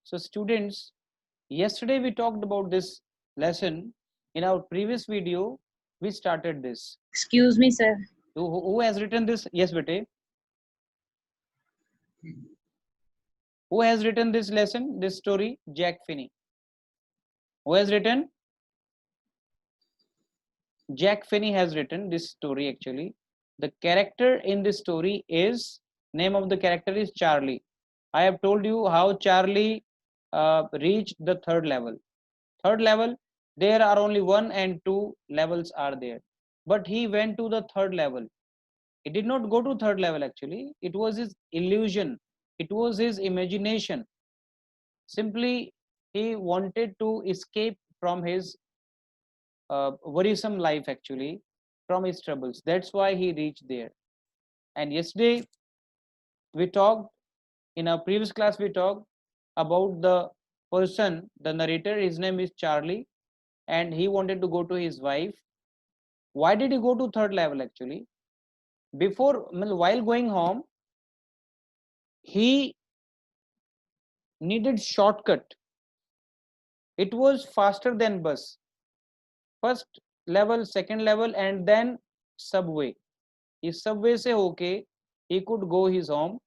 So students, yesterday we talked about this lesson. In our previous video, we started this. Excuse me, sir. Who has written this? Yes, bete. Who has written this lesson, this story? Jack Finney. Who has written? Jack Finney has written this story actually. The character in this story is, name of the character is Charlie. I have told you how Charlie reached the third level. Third level, there are only 1 and 2 levels are there. But he went to the third level. He did not go to third level actually. It was his illusion. It was his imagination. Simply, he wanted to escape from his worrisome life actually, from his troubles. That's why he reached there. And yesterday we talked, in our previous class we talked about the person, the narrator, his name is Charlie, and he wanted to go to his wife. Why did he go to third level actually? Before, while going home, he needed shortcut. It was faster than bus. First level, second level, and then subway. इस Subway से होके he could go his home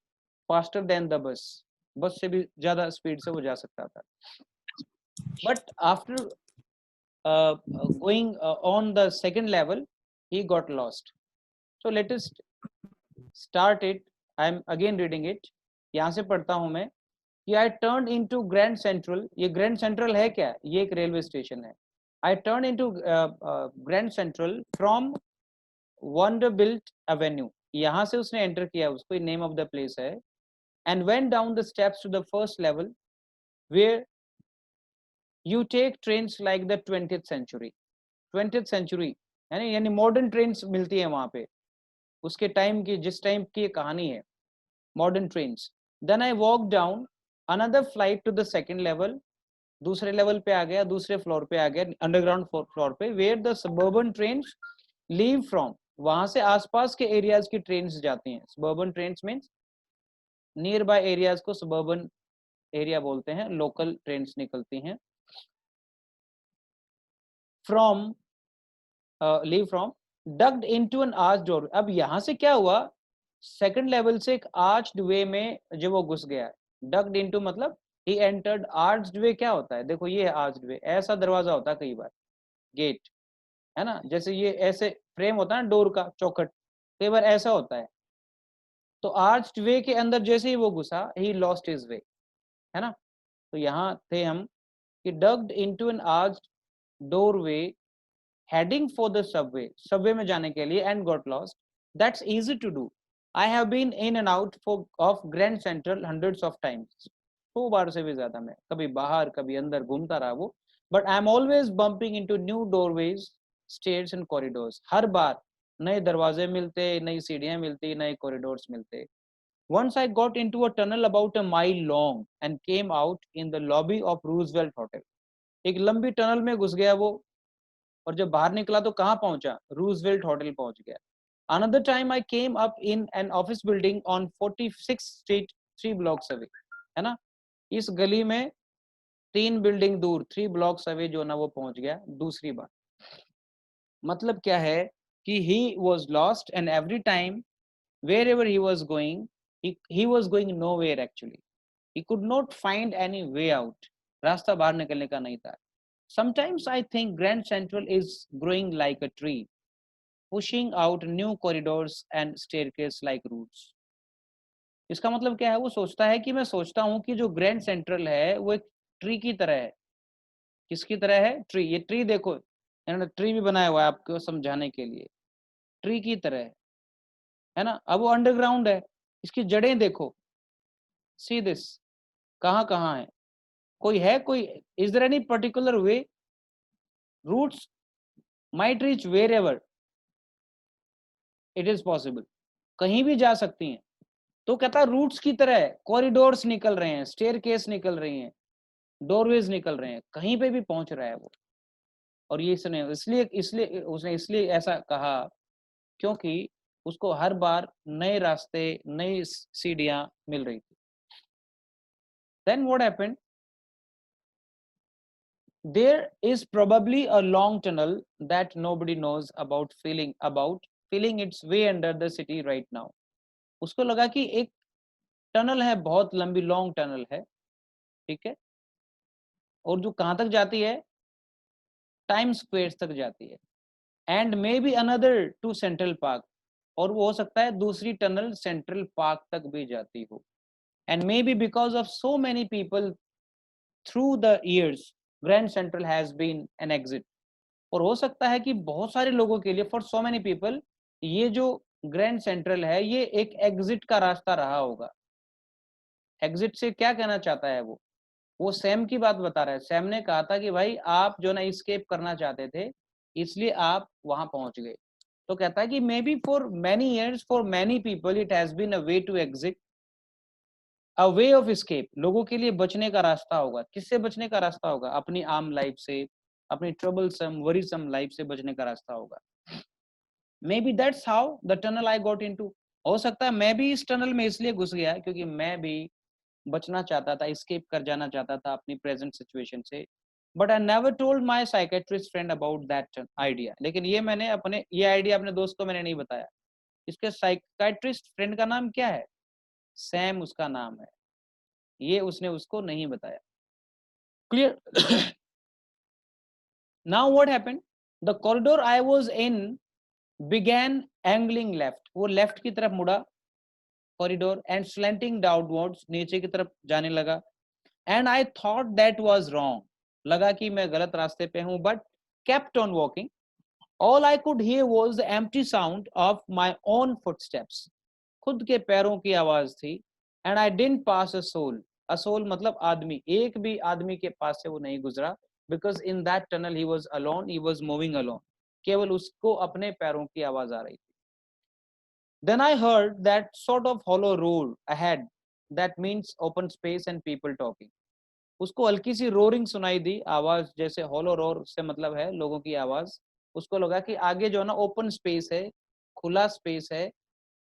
faster than the bus. बस से भी ज़्यादा speed से वो जा सकता था. But after going on the second level, he got lost. So let us start it. I am again reading it. यहाँ से पढ़ता हूँ मैं कि I turned into Grand Central. ये Grand Central है क्या? ये एक रेलवे स्टेशन है. I turned into Grand Central from Vanderbilt Avenue. यहाँ से उसने एंटर किया, उसको नेम ऑफ द प्लेस है, and went down the steps to the first level where you take trains like the 20th century. 20th century यानी modern trains मिलती है वहां पे, उसके टाइम की, जिस टाइम की कहानी है, modern trains. Then I walk down another flight to the second level. दूसरे लेवल पे आ गया, दूसरे फ्लोर पे आ गया, अंडरग्राउंड फ्लोर पे, where the suburban trains leave from. वहां से आसपास के एरियाज की ट्रेन्स जाती हैं. Suburban trains means nearby areas को सबर्बन एरिया बोलते हैं. लोकल ट्रेन्स निकलती हैं. From leave from dug into an arch door. अब यहां से क्या हुआ, सेकंड लेवल से एक आर्च्ड वे में जो वो घुस गया. डग्ड इनटू मतलब ही एंटर्ड. आर्च्ड वे क्या होता है, देखो ये आर्च्ड वे, ऐसा दरवाजा होता है कई बार, गेट है ना, जैसे ये ऐसे फ्रेम होता है ना डोर का, चौखट, कई बार ऐसा होता है. तो आर्च्ड वे के अंदर जैसे ही वो घुसा, ही लॉस्ट हिज वे, है ना. तो यहाँ थे हम कि dug into an arched doorway heading for the subway, subway में जाने के लिए, and got lost. That's easy to do. I have been in and out of Grand Central hundreds of times. 100 बार से भी ज्यादा मैं कभी बाहर कभी अंदर घूमता रहा वो. But I am always bumping into new doorways, stairs and corridors. हर बार नए दरवाजे मिलते, नई सीढ़ियां मिलती, नए कॉरिडोर्स मिलते. Once I got into a tunnel about a mile long and came out in the lobby of Roosevelt Hotel. एक लंबी टनल में घुस गया वो, और जब बाहर निकला तो कहाँ पहुंचा, रूजवेल्ट होटल पहुंच गया. Another time I came up in an office building on 46th Street, 3 blocks away. है ना, इस गली में 3 बिल्डिंग दूर, 3 blocks away जो ना वो पहुंच गया दूसरी बार. मतलब क्या है कि he was lost and every time wherever he was going, he was going nowhere actually. He could not find any way out. रास्ता बाहर निकलने का नहीं था. Sometimes I think Grand Central is growing like a tree, pushing out new corridors and staircases like roots. इसका मतलब क्या है, वो सोचता है कि मैं सोचता हूँ कि जो ग्रैंड सेंट्रल है वो एक ट्री की तरह है. किसकी तरह है, ट्री. ये ट्री देखो, इन्होंने ट्री भी बनाया हुआ है आपको समझाने के लिए. ट्री की तरह है ना. अब वो अंडरग्राउंड है, इसकी जड़ें देखो, सी दिस, कहाँ कहाँ है, कोई है, कोई, is there any particular way, routes might reach wherever it is possible, कहीं भी जा सकती हैं. तो कहता है रूट्स की तरह कॉरिडोर्स निकल रहे हैं, स्टेयरकेस निकल रही हैं, डोरवेज निकल रहे हैं, कहीं पे भी पहुंच रहा है वो. और ये इसने इसलिए इसलिए उसने इसलिए ऐसा कहा क्योंकि उसको हर बार नए रास्ते, नई सीढ़ियां मिल रही थी. Then what happened, there is probably a long tunnel that nobody knows feeling its way under the city right now. उसको लगा कि एक टनल है, बहुत लंबी लॉन्ग टनल है, ठीक है, और जो कहां तक जाती है, टाइम स्क्वेयर तक जाती है, and maybe another to Central Park, और वो हो सकता है दूसरी टनल सेंट्रल पार्क तक भी जाती हो, and maybe because of so many people through the years Grand Central has been an exit, और हो सकता है कि बहुत सारे लोगों के लिए, फॉर सो मेनी पीपल, ये जो ग्रैंड सेंट्रल है ये एक एग्जिट का रास्ता रहा होगा। एग्जिट से क्या कहना चाहता है वो सैम की बात बता रहा है। सैम ने कहा था कि भाई आप जो ना एस्केप करना चाहते थे, इसलिए आप वहां पहुंच गए। तो कहता है कि maybe for many years for many people it has been a way to exit, a way of escape, लोगों के लिए बचने का रास्ता होगा। किससे बचने का रास्ता होगा? अपनी आम लाइफ से, अपनी ट्रबलसम वरीसम लाइफ से बचने का रास्ता होगा। May be that's how the tunnel I got into, हो सकता है मैं भी इस टनल में इसलिए घुस गया क्योंकि मैं भी बचना चाहता था, एस्केप कर जाना चाहता था अपनी प्रेजेंट सिचुएशन से। But I never told my psychiatrist friend about that idea, लेकिन ये आइडिया अपने दोस्त को मैंने नहीं बताया। इसके साइकेट्रिस्ट फ्रेंड का नाम क्या है? सैम उसका नाम है, ये उसने उसको नहीं बताया। Clear? Now what happened, the corridor I was in began angling left, वो लेफ्ट की तरफ मुड़ा कॉरिडोर, एंड slanting downwards, नीचे की तरफ जाने लगा, and I thought that was wrong, लगा कि मैं गलत रास्ते पे हूं, but kept on walking. All I could hear was the empty sound of my own footsteps, खुद के पैरों की आवाज थी, and I didn't pass a soul, a soul मतलब आदमी, एक भी आदमी के पास से वो नहीं गुजरा, because in that tunnel he was alone, he was moving alone, केवल उसको अपने पैरों की आवाज आ रही थी। Then I heard that sort of hollow roar ahead, that means open space and people talking. उसको हल्की सी रोरिंग सुनाई दी, आवाज जैसे हॉलो रोर से मतलब है लोगों की आवाज। उसको लगा कि आगे जो है ना ओपन स्पेस है, खुला स्पेस है,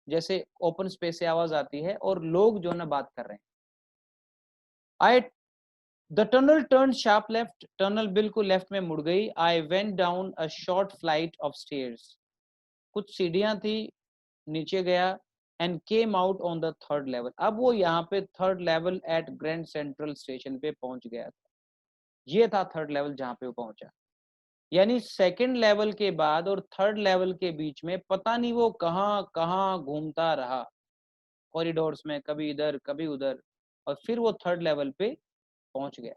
जैसे ओपन स्पेस से आवाज आती है और लोग जो है ना बात कर रहे हैं। I the tunnel turn sharp left, tunnel बिल्कुल लेफ्ट में मुड़ गई। I went down a short flight of stairs, कुछ सीढ़ियां थी, नीचे गया, and came out on the third level. अब वो यहाँ पे third level at grand central station पे पहुंच गया था। ये था थर्ड लेवल जहां पे वो पहुंचा, यानी सेकंड लेवल के बाद और थर्ड लेवल के बीच में पता नहीं वो कहाँ कहाँ घूमता रहा कॉरिडोर्स में, कभी इधर कभी उधर, और फिर वो थर्ड लेवल पे पहुंच गया।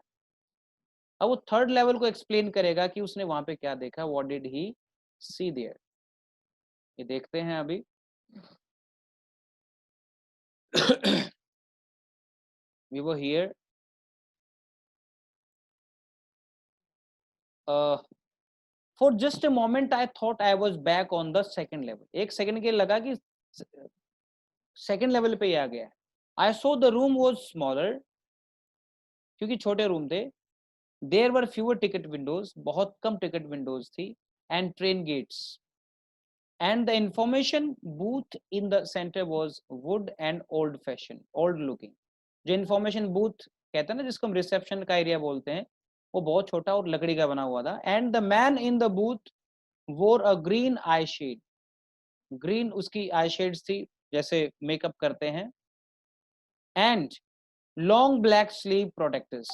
अब वो थर्ड लेवल को एक्सप्लेन करेगा कि उसने वहां पे क्या देखा, what did he see there, ये देखते हैं अभी। we were here uh, for just a moment I thought I was back on the second level, एक सेकंड के लिए लगा कि सेकंड लेवल पे ही आ गया। I saw the room was smaller, क्योंकि छोटे रूम थे, there were fewer ticket windows, बहुत कम टिकट विंडोज थी, and train gates, and the information booth in the center was wood and old fashioned, old looking। जो information booth कहते हैं ना, जिसको हम रिसेप्शन का एरिया बोलते हैं, वो बहुत छोटा और लकड़ी का बना हुआ था। and the man in the booth wore a green eye shade, green उसकी आई शेड्स थी, जैसे मेकअप करते हैं, and long black sleeve protectors.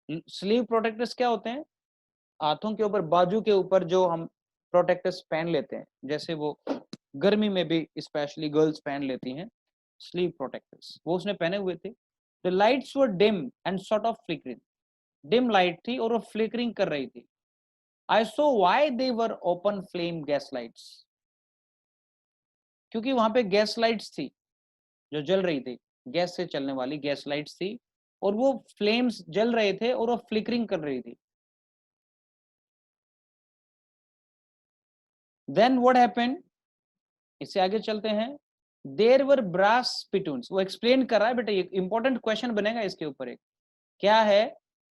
Sleeve protectors क्या होते हैं? हाथों के ऊपर, बाजू के ऊपर जो हम प्रोटेक्टर्स पहन लेते हैं, जैसे वो गर्मी में भी स्पेशली गर्ल्स पहन लेती हैं स्लीव प्रोटेक्टर्स, वो उसने पहने हुए थे। The lights were dim and sort of flickering, dim light थी और वो फ्लिकरिंग कर रही थी। I saw why they were open flame gas lights, क्योंकि वहां पे गैस लाइट्स थी जो जल रही थी, गैस से चलने वाली गैस लाइट्स थी, और वो फ्लेम्स जल रहे थे और वो फ्लिकरिंग कर रही थी। देन व्हाट हैपेंड, इससे आगे चलते हैं। देयर वर ब्रास स्पिटून्स, वो एक्सप्लेन कर रहा है बेटा, ये इंपॉर्टेंट क्वेश्चन बनेगा इसके ऊपर एक, क्या है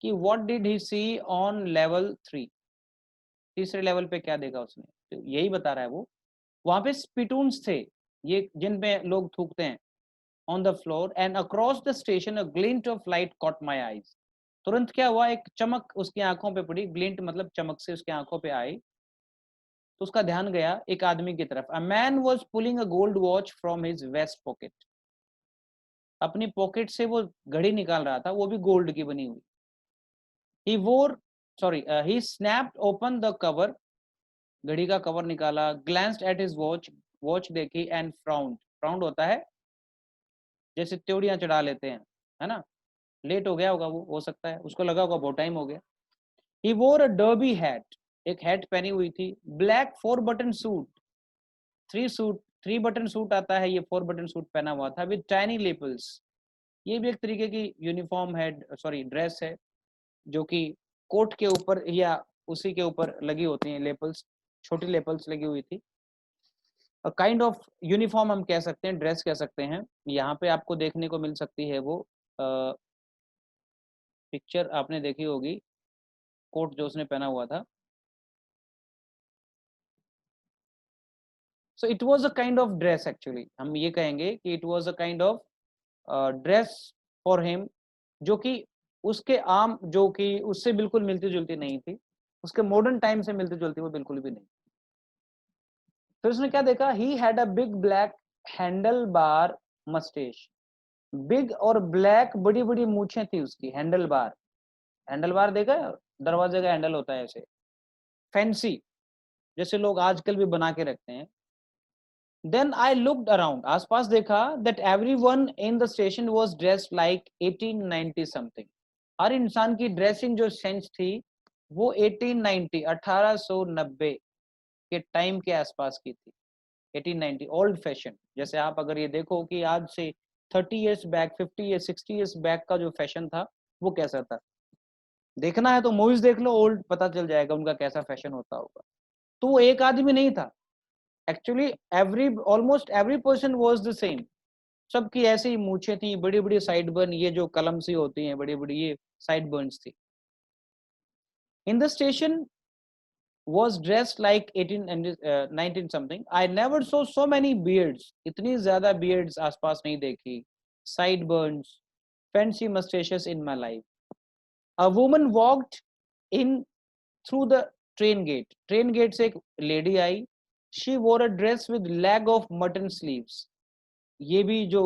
कि what did he see on level 3, तीसरे लेवल पे क्या देखा उसने, तो यही बता रहा है वो। वहां पे स्पिटून्स थे, ये जिन पे लोग थूकते हैं, on the floor and across the station a glint of light caught my eyes, तुरंत क्या हुआ, एक चमक उसकी आंखों पे पड़ी, ग्लिंट मतलब चमक से उसकी आंखों पे आई, तो उसका ध्यान गया एक आदमी की तरफ। A man was pulling a gold watch from his vest pocket. अपनी पॉकेट से वो घड़ी निकाल रहा था, वो भी गोल्ड की बनी हुई। ही वोर sorry he snapped open the cover, घड़ी का कवर निकाला, glanced at his watch, watch देखी एंड फ्राउंड। फ्राउंड होता है जैसे त्योड़ियां चढ़ा लेते हैं, है ना, लेट हो गया होगा वो, हो सकता है उसको लगा होगा बहुत टाइम हो गया। ही वोर अ डर्बी हैट, एक हैट पहनी हुई थी। Black 4 button suit, three button suit आता है, ये 4 बटन सूट पहना हुआ था विद टाइनी लेपल्स। ये भी एक तरीके की यूनिफॉर्म है, सॉरी ड्रेस है, जो कि कोट के ऊपर या उसी के ऊपर लगी होती हैं लेपल्स, छोटी लेपल्स लगी हुई थी। काइंड ऑफ यूनिफॉर्म हम कह सकते हैं, ड्रेस कह सकते हैं। यहाँ पे आपको देखने को मिल सकती है वो पिक्चर आपने देखी होगी, कोट जो उसने पहना हुआ था। So it was a kind of dress, actually हम ये कहेंगे कि it was a kind of dress for him, जो कि उसके आम, जो कि उससे बिल्कुल मिलती जुलती नहीं थी, उसके मॉडर्न टाइम से मिलती जुलती वो बिल्कुल भी नहीं। फिर उसने क्या देखा, he had a big black handlebar mustache. Big और ब्लैक बड़ी बड़ी मूछें थी उसकी। हैंडल बार, हैंडल बार देखा है? दरवाजे का हैंडल होता है ऐसे, फैंसी, जैसे लोग आजकल भी बना के रखते हैं। देन आई लुक्ड अराउंड, आसपास देखा, that everyone in the station was dressed like 1890 something. हर इंसान की ड्रेसिंग जो सेंस थी वो 1890 1890 के टाइम के आसपास की थी। 1890 ओल्ड फैशन, जैसे आप अगर ये देखो कि आज से 30 years back, 50 years, 60 years back का जो फैशन था वो कैसा था, देखना है तो मूवीज देख लो, ओल्ड पता चल जाएगा उनका कैसा फैशन होता होगा। तो वो एक आदमी नहीं था, actually every almost every person was the same. सबकी ऐसी ही मूछें थी, बड़ी बड़ी साइड बर्न, ये जो कलम सी होती हैं बड़ी बड़ी, ये साइड बर्न्स थी। इन the station was dressed like 18 and 19 something. I never saw so many beards. इतनी ज्यादा beards आसपास नहीं देखी, sideburns, fancy mustaches in my life. A woman walked in through the train gate. Train gate से एक lady I. She wore a dress with leg of mutton sleeves. ये भी जो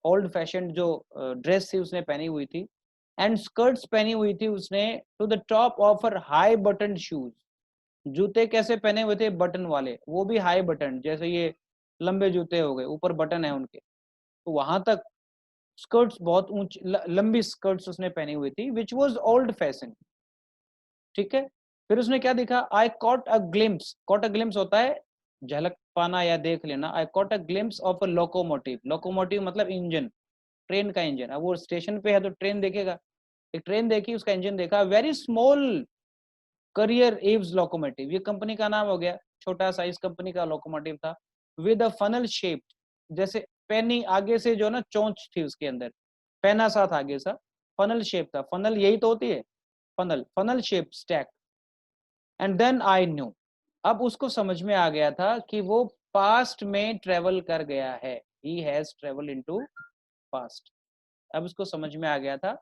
ओल्ड फैशन जो ड्रेस थी उसने पहनी हुई थी, एंड स्कर्ट्स पहनी हुई थी उसने to the top of her high button shoes. जूते कैसे पहने हुए थे, बटन वाले, वो भी हाई बटन, जैसे ये लंबे जूते हो गए, ऊपर बटन है उनके, तो वहां तक स्कर्ट्स बहुत ऊंची लंबी स्कर्ट्स उसने पहनी हुई थी, विच वाज ओल्ड फैशन। ठीक है, फिर उसने क्या दिखा, आई caught a glimpse, caught a glimpse होता है झलक पाना या देख लेना। आई caught a glimpse of a locomotive, locomotive मतलब इंजन, ट्रेन का इंजन। अब वो स्टेशन पे है तो ट्रेन देखेगा, एक ट्रेन देखी, उसका इंजन देखा, very small career Aves locomotive, ये कंपनी का नाम हो गया, छोटा सा इस कंपनी का लोकोमोटिव था। विद अ फनल शेप्ड, जैसे पेनी आगे से जो ना चोंच थी उसके अंदर, पेना सा था आगे सा, फनल शेप था, फनल यही तो होती है, funnel, funnel shape stack. And then I knew, अब उसको समझ में आ गया था कि वो पास्ट में ट्रेवल कर गया है, he has travel into past. अब उसको समझ में आ गया था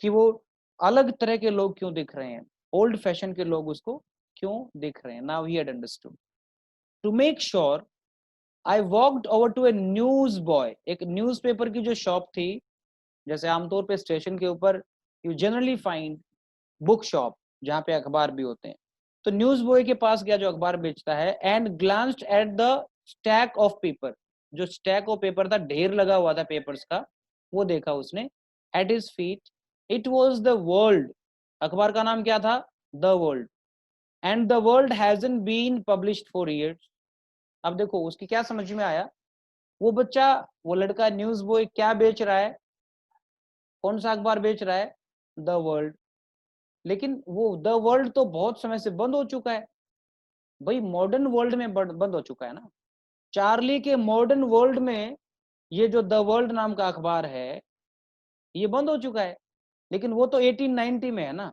कि वो अलग तरह के लोग क्यों दिख रहे हैं, ओल्ड फैशन के लोग उसको क्यों दिख रहे हैं। Now he had understood. To make sure I walked over to a newsboy, एक न्यूज़पेपर की जो शॉप थी, जैसे आमतौर पे स्टेशन के ऊपर you generally find book shop जहाँ पे अखबार भी होते हैं, तो न्यूज बॉय के पास गया जो अखबार बेचता है, and glanced at the stack of paper, जो स्टैक ऑफ पेपर था, ढेर लगा हुआ था पेपर्स का, वो देखा उसने। At his feet it was the World, अखबार का नाम क्या था, the World, and the World hasn't been published for years. अब देखो उसकी क्या समझ में आया, वो बच्चा, वो लड़का न्यूज बॉय क्या बेच रहा है, कौन सा अखबार बेच रहा है, द वर्ल्ड। लेकिन वो द वर्ल्ड तो बहुत समय से बंद हो चुका है, भाई मॉडर्न वर्ल्ड में बंद हो चुका है ना, चार्ली के मॉडर्न वर्ल्ड में ये जो द वर्ल्ड नाम का अखबार है ये बंद हो चुका है। लेकिन वो तो 1890 में है ना,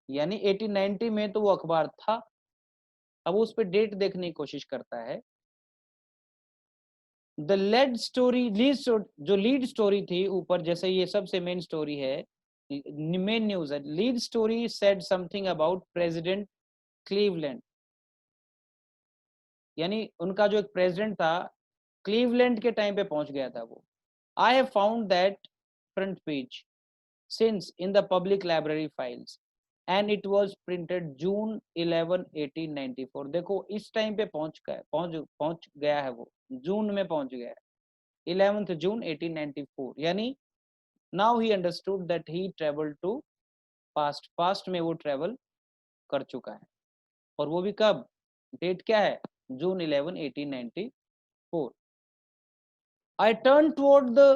यानी 1890 में तो वो अखबार था। अब उस पर डेट देखने की कोशिश करता है। द लेड स्टोरी, लीड जो लीड स्टोरी थी ऊपर, जैसे ये सबसे मेन स्टोरी है, मेन न्यूज है, lead story said something about president Cleveland, यानी उनका जो एक प्रेसिडेंट था क्लीवलैंड के टाइम पे पहुंच गया था वो। I have found that front page since in the public library files and it was printed June 11 1894। देखो इस टाइम पे पहुंच गया है वो, जून में पहुंच गया है, 11 जून 1894, यानी now he understood that he travelled to past में वो ट्रेवल कर चुका है। और वो भी कब, डेट क्या है, जून 11 1894। I turned toward the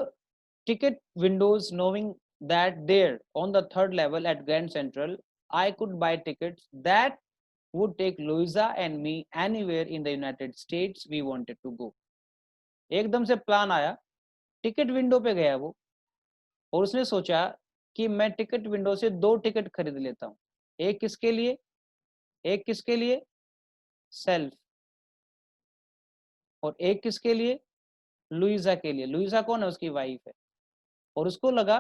ticket windows knowing that there on the third level at Grand Central I could buy tickets that would take Louisa and me anywhere in the United States we wanted to go। एकदम से plan आया, ticket window पे गया वो और उसने सोचा कि मैं टिकट विंडो से 2 टिकट खरीद लेता हूँ। एक किसके लिए, एक किसके लिए, सेल्फ, और एक किसके लिए, लुइजा के लिए। लुइजा कौन है, उसकी वाइफ है। और उसको लगा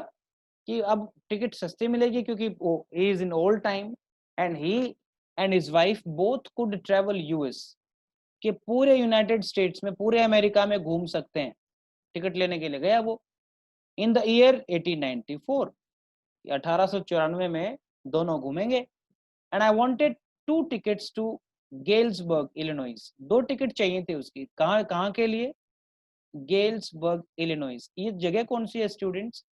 कि अब टिकट सस्ती मिलेगी क्योंकि वो is in old time and he and his wife both could travel US, कि पूरे यूनाइटेड स्टेट्स में, पूरे अमेरिका में घूम सकते हैं। टिकट लेने के लिए गया वो इन द ईयर 1894, 1894 में दोनों घूमेंगे। And I wanted 2 tickets to Galesburg Illinois, 2 ticket चाहिए थे उसकी, कहाँ कहाँ के लिए, गेल्सबर्ग इलिनॉइस। ये जगह कौन सी है स्टूडेंट्स,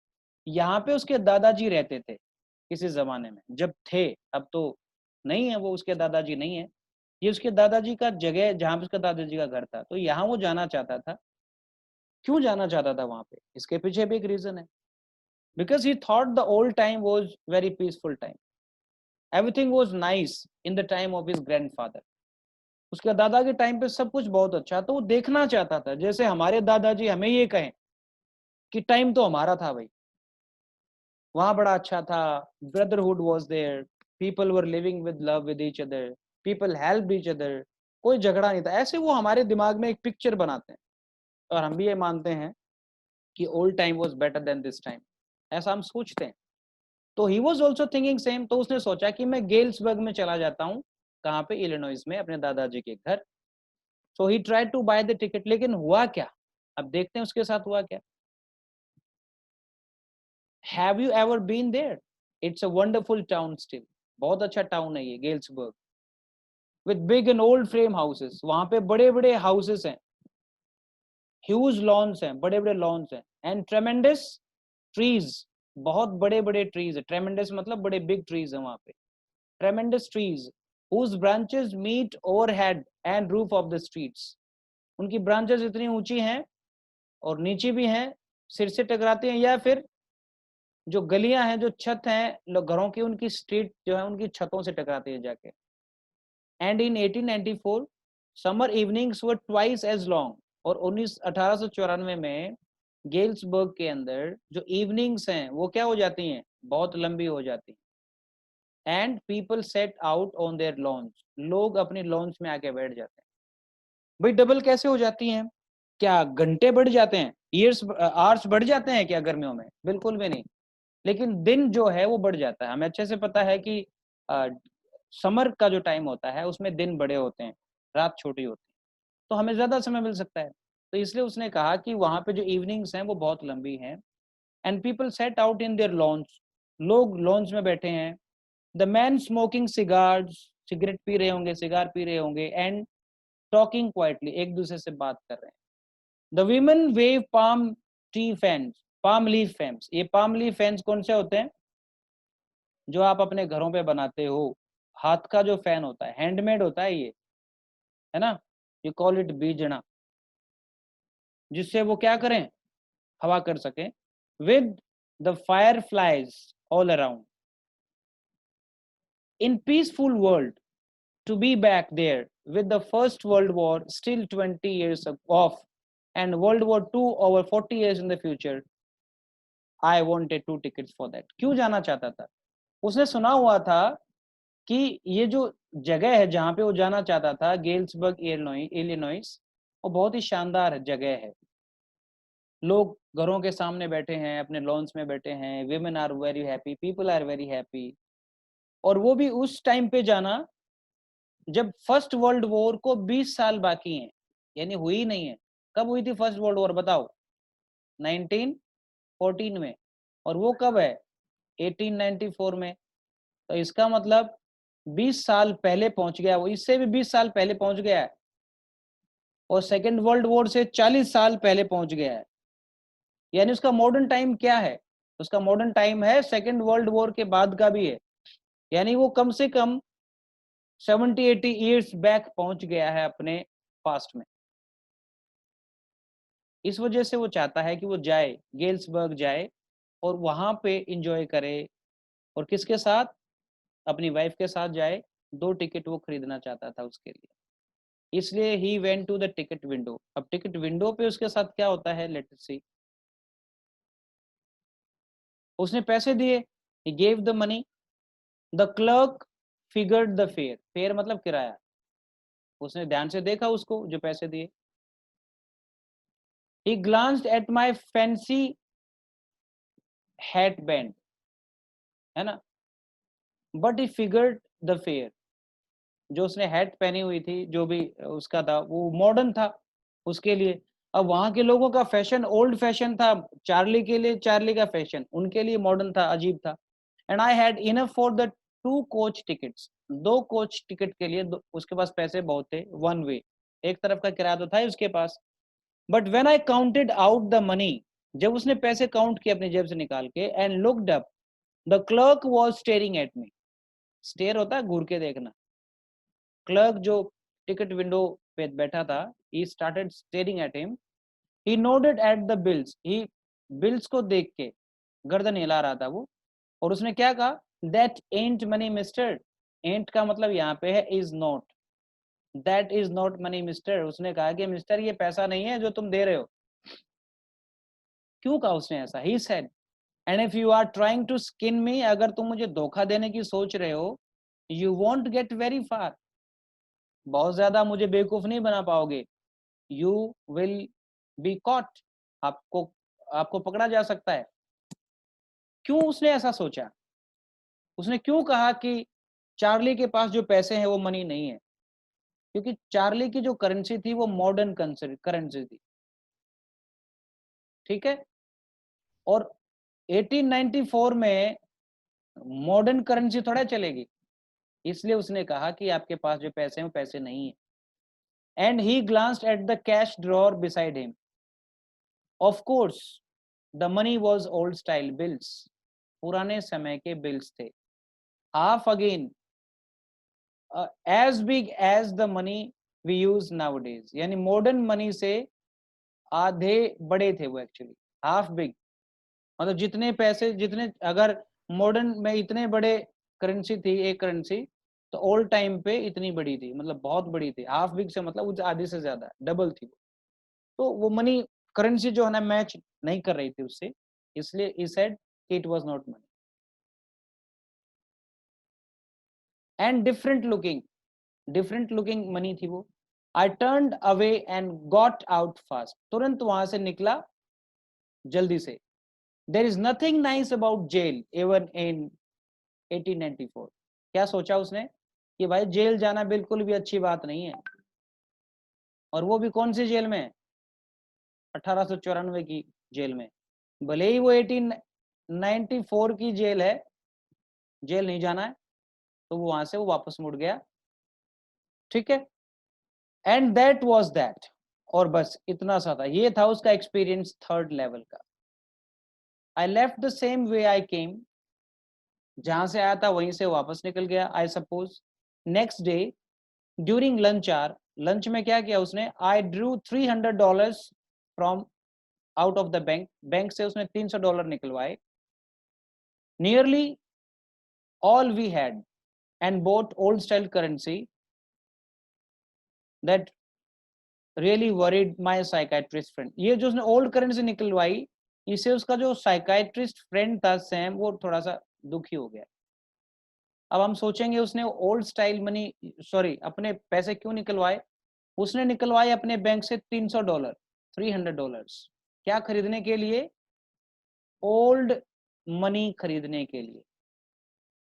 यहाँ पे उसके दादाजी रहते थे किसी जमाने में, जब थे, अब तो नहीं है वो, उसके दादाजी नहीं है, ये उसके दादाजी का जगह जहाँ पे उसके दादाजी का घर था। तो यहाँ वो जाना चाहता था। क्यों जाना चाहता था वहां पे, इसके पीछे भी एक रीजन है, because he thought the old time was very peaceful time, everything was nice in the time of his grandfather. उसके दादा के टाइम पे सब कुछ बहुत अच्छा, तो वो देखना चाहता था, जैसे हमारे दादाजी हमें ये कहें कि टाइम तो हमारा था भाई, वहां बड़ा अच्छा था, brotherhood was there, people were living with love with each other, people help each other, कोई झगड़ा नहीं था। ऐसे वो हमारे दिमाग में एक पिक्चर बनाते हैं, और हम भी ये मानते हैं कि old time was better than this time, ऐसा हम सोचते हैं। तो he was also thinking same, तो उसने सोचा कि मैं गेल्सबर्ग में चला जाता हूँ, कहाँ पे, इलिनॉइस में, अपने दादाजी के घर। So he tried to buy the ticket, लेकिन हुआ क्या, अब देखते हैं उसके साथ हुआ क्या। Have you ever been there, it's a wonderful town still, बहुत अच्छा टाउन है ये Galesburg, with big and old frame houses, वहां पे बड़े बड़े हाउसेस हैं, ह्यूज लॉन्स हैं, बड़े बड़े लॉन्स हैं, एंड ट्रेमेंडस ट्रीज, बहुत बड़े बड़े ट्रीज है, ट्रेमेंडस मतलब बड़े बिग ट्रीज है वहां पे, ट्रेमेंडस trees whose branches meet overhead and roof of the streets, उनकी ब्रांचेस इतनी ऊंची हैं और नीची भी हैं, सिर से टकराती हैं, या फिर जो गलियां हैं, जो छत हैं घरों की, उनकी स्ट्रीट जो है उनकी छतों से टकराती है जाके। And in 1894 summer evenings were twice as long, और 1894 में गेल्सबर्ग के अंदर जो इवनिंग्स हैं वो क्या हो जाती हैं, बहुत लंबी हो जाती हैं। And people sat out on their lawns, लोग अपनी लॉन्स में आके बैठ जाते हैं। भाई डबल कैसे हो जाती हैं, क्या घंटे बढ़ जाते हैं, ईयर्स आवर्स बढ़ जाते हैं क्या गर्मियों में, बिल्कुल भी नहीं, लेकिन दिन जो है वो बढ़ जाता है। हमें अच्छे से पता है कि समर का जो टाइम होता है उसमें दिन बड़े होते हैं, रात छोटी होती है, तो हमें ज्यादा समय मिल सकता है। तो इसलिए उसने कहा कि वहां पे जो इवनिंग्स हैं वो बहुत लंबी हैं। And people sat out in their lawns, लोग लॉन्स में बैठे हैं। The man smoking cigars, cigarette पी रहे होंगे, सिगार पी रहे होंगे, एंड टॉकिंग क्वाइटली, एक दूसरे से बात कर रहे हैं। The women wave palm T fans, palm leaf fans, ये पाम लीफ फैंस कौन से होते हैं, जो आप अपने घरों पे बनाते हो, हाथ का जो फैन होता है, हैंडमेड होता है ये, है ना, यू कॉल इट बीजना, जिससे वो क्या करें, हवा कर सके। With the fire flies all around, in peaceful world, to be back there with the first world war still 20 years off and world war 2 over 40 years in the future, I wanted 2 tickets for that। क्यों जाना चाहता था, उसने सुना हुआ था कि ये जो जगह है जहां पे वो जाना चाहता था, गेल्सबर्ग इलिनॉइस, वो बहुत ही शानदार जगह है, लोग घरों के सामने बैठे हैं, अपने लॉन्स में बैठे हैं, women are very happy, people are very happy। और वो भी उस टाइम पे जाना जब फर्स्ट वर्ल्ड वॉर को 20 साल बाकी हैं, यानी हुई ही नहीं है। कब हुई थी फर्स्ट वर्ल्ड वॉर बताओ? 1914 में। और वो कब है? 1894 में। तो इसका मतलब 20 साल पहले पहुंच गया वो, इससे भी 20 साल पहले पहुंच गया है, और सेकेंड वर्ल्ड वॉर से 40 साल पहले पहुंच गया है। यानी उसका मॉडर्न टाइम क्या है? उसका मॉडर्न टाइम है सेकेंड वर्ल्ड वॉर के बाद का भी है, यानी वो कम से कम 70-80 ईयर्स बैक पहुंच गया है अपने पास्ट में। इस वजह से वो चाहता है कि वो जाए, गेल्सबर्ग जाए और वहां पे इंजॉय करे। और किसके साथ? अपनी वाइफ के साथ जाए। 2 टिकट वो खरीदना चाहता था उसके लिए, इसलिए he went to the ticket window. अब टिकट विंडो पे उसके साथ क्या होता है, लेट अस सी। उसने पैसे दिए, he gave the money, the clerk figured the fair. Fair मतलब किराया। उसने ध्यान से देखा उसको जो पैसे दिए। He glanced at my fancy hat band, है ना, but he figured the fare. जो उसने हैट पहनी हुई थी, जो भी उसका था, वो मॉडर्न था उसके लिए। अब वहां के लोगों का फैशन ओल्ड फैशन था, चार्ली के लिए चार्ली का फैशन, उनके लिए मॉडर्न था, अजीब था। And I had enough for the 2 coach tickets. 2 coach ticket के लिए उसके पास पैसे बहुत थे, 1 वे, एक तरफ का किराया तो था ही उसके पास। But when I counted out the money, जब उसने पैसे काउंट किए अपनी जेब से निकाल के, and looked up, the clerk was staring at me. Stare होता है घूर के देखना। क्लर्क जो टिकट विंडो पे बैठा था, he started staring at him, he nodded at the bills, he bills को देख के गर्दन हिला रहा था वो। और उसने क्या कहा? that ain't money mister। ain't का मतलब यहाँ पे है is not, that is not money mister। उसने कहा कि मिस्टर ये पैसा नहीं है जो तुम दे रहे हो। क्यों कहा उसने ऐसा? he said, and if you are trying to skin me, अगर तुम मुझे धोखा देने की सोच रहे हो, you won't get very far, बहुत ज्यादा मुझे बेवकूफ नहीं बना पाओगे। यू विल बी कॉट, आपको आपको पकड़ा जा सकता है। क्यों उसने ऐसा सोचा? उसने क्यों कहा कि चार्ली के पास जो पैसे हैं वो मनी नहीं है? क्योंकि चार्ली की जो करेंसी थी वो मॉडर्न करेंसी थी, ठीक है। और 1894 में मॉडर्न करेंसी थोड़ा चलेगी, इसलिए उसने कहा कि आपके पास जो पैसे हैं वो पैसे नहीं है। And he glanced at the cash drawer beside him. Of course the money was old style bills, पुराने समय के बिल्स थे। Half again as big as the money we use nowadays, यानी मॉडर्न मनी से आधे बड़े थे वो एक्चुअली। हाफ बिग मतलब जितने पैसे, जितने अगर मॉडर्न में इतने बड़े करेंसी थी एक करेंसी, तो ओल्ड टाइम पे इतनी बड़ी थी, मतलब बहुत बड़ी थी। हाफ बिग से मतलब उस आधे से ज्यादा डबल थी वो। तो वो मनी करेंसी जो है ना मैच नहीं कर रही थी उससे, इसलिए he said कि it was not money and different looking money थी वो। I turned away and got out fast, तुरंत वहां से निकला जल्दी से। There is nothing nice about jail even in 1894। क्या सोचा उसने कि भाई जेल जाना बिल्कुल भी अच्छी बात नहीं है, और वो भी कौन सी जेल में? 1894 की जेल में। भले ही वो 1894 की जेल है, जेल नहीं जाना है, तो वो वहां से वो वापस मुड़ गया, ठीक है। एंड दैट वाज दैट, और बस इतना सा था, ये था उसका एक्सपीरियंस थर्ड लेवल का। I left the same way I came, जहां से आया था वहीं से वापस निकल गया I suppose. Next day during lunch hour, lunch में क्या किया उसने? I drew $300 from out of the bank, bank से उसने $300 निकलवाए। Nearly all we had and bought old style currency that really worried my psychiatrist friend. ये जो उसने ओल्ड करेंसी निकलवाई, इससे उसका जो साइकाइट्रिस्ट फ्रेंड था सैम, वो थोड़ा सा दुखी हो गया। अब हम सोचेंगे उसने ओल्ड स्टाइल मनी, सॉरी, अपने पैसे क्यों निकलवाए? उसने निकलवाए अपने बैंक से $300, $300। क्या खरीदने के लिए? ओल्ड मनी खरीदने के लिए,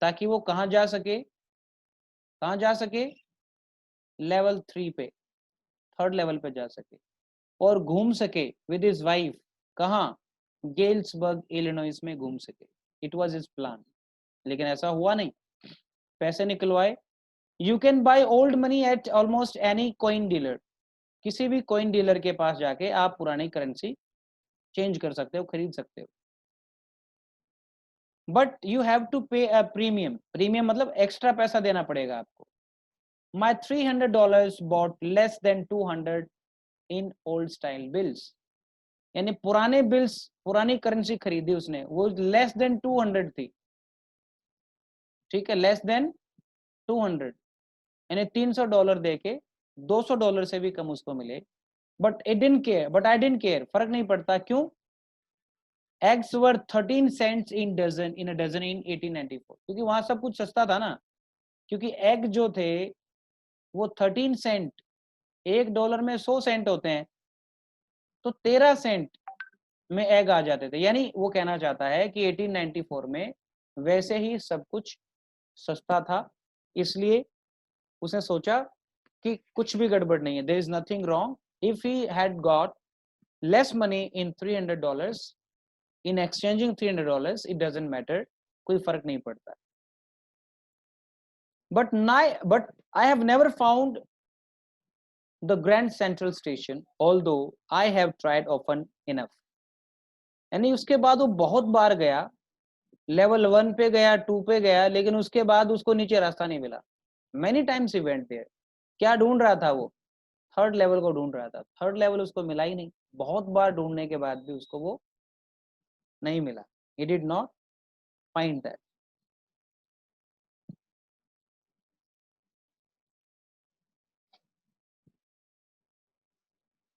ताकि वो कहां जा सके? कहां जा सके? लेवल 3 पे, थर्ड लेवल पे जा सके और घूम सके विद हिज वाइफ। कहां? गेल्सबर्ग इलिनॉइस में घूम सके। इट वाज हिज प्लान, लेकिन ऐसा हुआ नहीं। पैसे निकलवाए। You can by old money at almost any coin dealer, किसी भी कॉइन डीलर के पास जाके आप पुरानी करेंसी चेंज कर सकते हो, खरीद सकते हो। But you have to pay a premium, premium मतलब एक्स्ट्रा पैसा देना पड़ेगा आपको। My $300 bought less than 200 in old style bills, यानी पुराने बिल्स, पुरानी करेंसी खरीदी उसने, वो लेस देन 200 थी। ठीक है, लेस देन 200, यानी $300 देके $200 से भी कम उसको मिले। But it didn't care, but I didn't care, फर्क नहीं पड़ता। क्यों? Eggs were 13 cents in dozen, in a dozen in 1894, क्योंकि वहां सब कुछ सस्ता था ना। क्योंकि एग जो थे वो 13 सेंट, $1 में 100 सेंट होते हैं, तो 13 सेंट में एग आ जाते थे। यानी वो कहना चाहता है कि 1894 में वैसे ही सब कुछ सस्ता था, इसलिए उसने सोचा कि कुछ भी गड़बड़ नहीं है, there is nothing wrong if he had got less money in $300, in exchanging $300, it doesn't matter, कोई फर्क नहीं पड़ता। But I have never found the Grand central Station although I have tried often enough, यानी उसके बाद वो बहुत बार गया, लेवल 1 पे गया, 2 पे गया, लेकिन उसके बाद उसको नीचे रास्ता नहीं मिला। Many times he went there. क्या ढूंढ रहा था वो? थर्ड लेवल को ढूंढ रहा था। थर्ड लेवल उसको मिला ही नहीं, बहुत बार ढूंढने के बाद भी उसको वो नहीं मिला। He did not find that.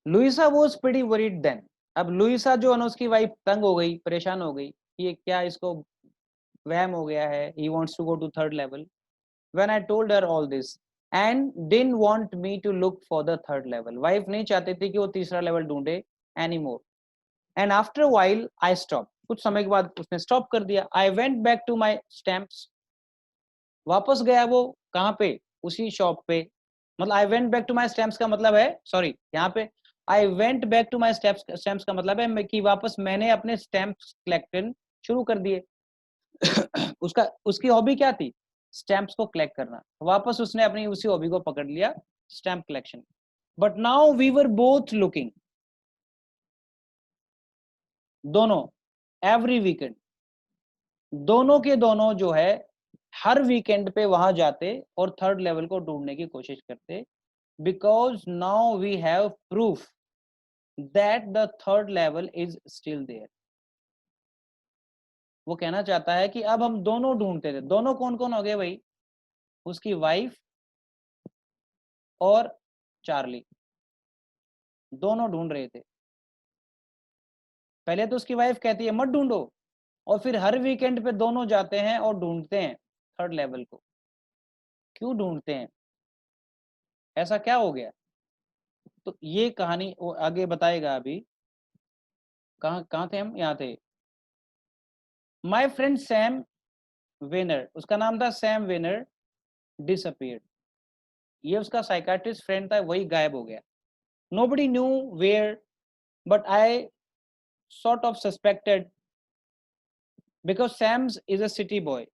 Louisa was pretty worried then. अब लुइसा जो है ना, उसकी वाइफ तंग हो गई, परेशान हो गई, ये क्या इसको वहम हो गया है, he wants to go to third level, when I told her all this and didn't want me to look for the third level, wife नहीं चाहती थी कि वो तीसरा लेवल ढूंढे anymore, and after a while I stopped, कुछ समय के बाद उसने स्टॉप कर दिया। I went back to my stamps, वापस गया वो कहाँ पे? उसी शॉप पे। मतलब I went back to my stamps का मतलब है, सॉरी यहाँ पे I went back to my stamps का मतलब है कि वापस मैंने अपने स्टैम्प्स कलेक्ट शुरू कर दिए। उसका, उसकी हॉबी क्या थी? स्टैम्प्स को कलेक्ट करना। वापस उसने अपनी उसी हॉबी को पकड़ लिया, stamp collection. But now we were both looking, दोनों, एवरी वीकेंड, दोनों के दोनों जो है हर वीकेंड पे वहां जाते और थर्ड लेवल को ढूंढने की कोशिश करते, because now we have proof that the third level is still there. वो कहना चाहता है कि अब हम दोनों ढूंढते थे। दोनों कौन कौन हो गए भाई? उसकी वाइफ और चार्ली, दोनों ढूंढ रहे थे। पहले तो उसकी वाइफ कहती है मत ढूंढो, और फिर हर वीकेंड पे दोनों जाते हैं और ढूंढते हैं थर्ड लेवल को। क्यों ढूंढते हैं? ऐसा क्या हो गया? तो ये कहानी वो आगे बताएगा अभी। कहाँ कहाँ थे हम? यहाँ थे। माई फ्रेंड सैम वेनर, उसका नाम था सैम वेनर, डिसअपियर्ड। ये उसका साइकाट्रिस्ट फ्रेंड था, वही गायब हो गया। Nobody knew where, but I sort of suspected because Sam's is a city boy.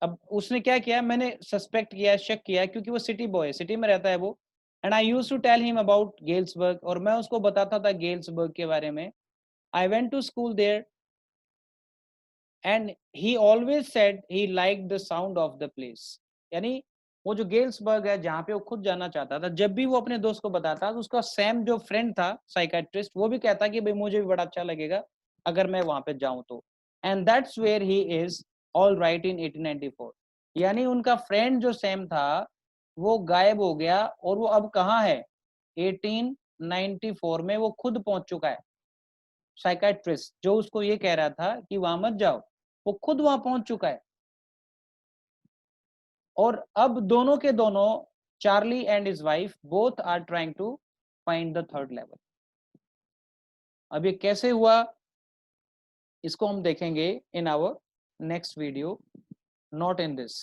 अब उसने क्या किया, मैंने सस्पेक्ट किया, शक किया, क्योंकि वो सिटी बॉय है, सिटी में रहता है वो। And I used to tell him about Galesburg, और मैं उसको बताता था गेल्सबर्ग के बारे में। I went to school there and he always said he like the sound of the place. यानी वो जो गेल्सबर्ग है जहाँ पे वो खुद जाना चाहता था, जब भी वो अपने दोस्त को बताता, तो उसका सैम जो फ्रेंड था साइकेट्रिस्ट, वो भी कहता कि भाई मुझे भी बड़ा अच्छा लगेगा अगर मैं वहां पे जाऊं तो। And that's where he is all right in 1894। यानी उनका फ्रेंड जो सैम था वो गायब हो गया, और वो अब कहाँ है? 1894 में वो खुद पहुंच चुका है। साइकेट्रिस्ट जो उसको ये कह रहा था कि वहां मत जाओ, वो खुद वहां पहुंच चुका है। और अब दोनों के दोनों, Charlie and his wife, both are trying to find the third level. अब ये कैसे हुआ इसको हम देखेंगे in our next video, not in this.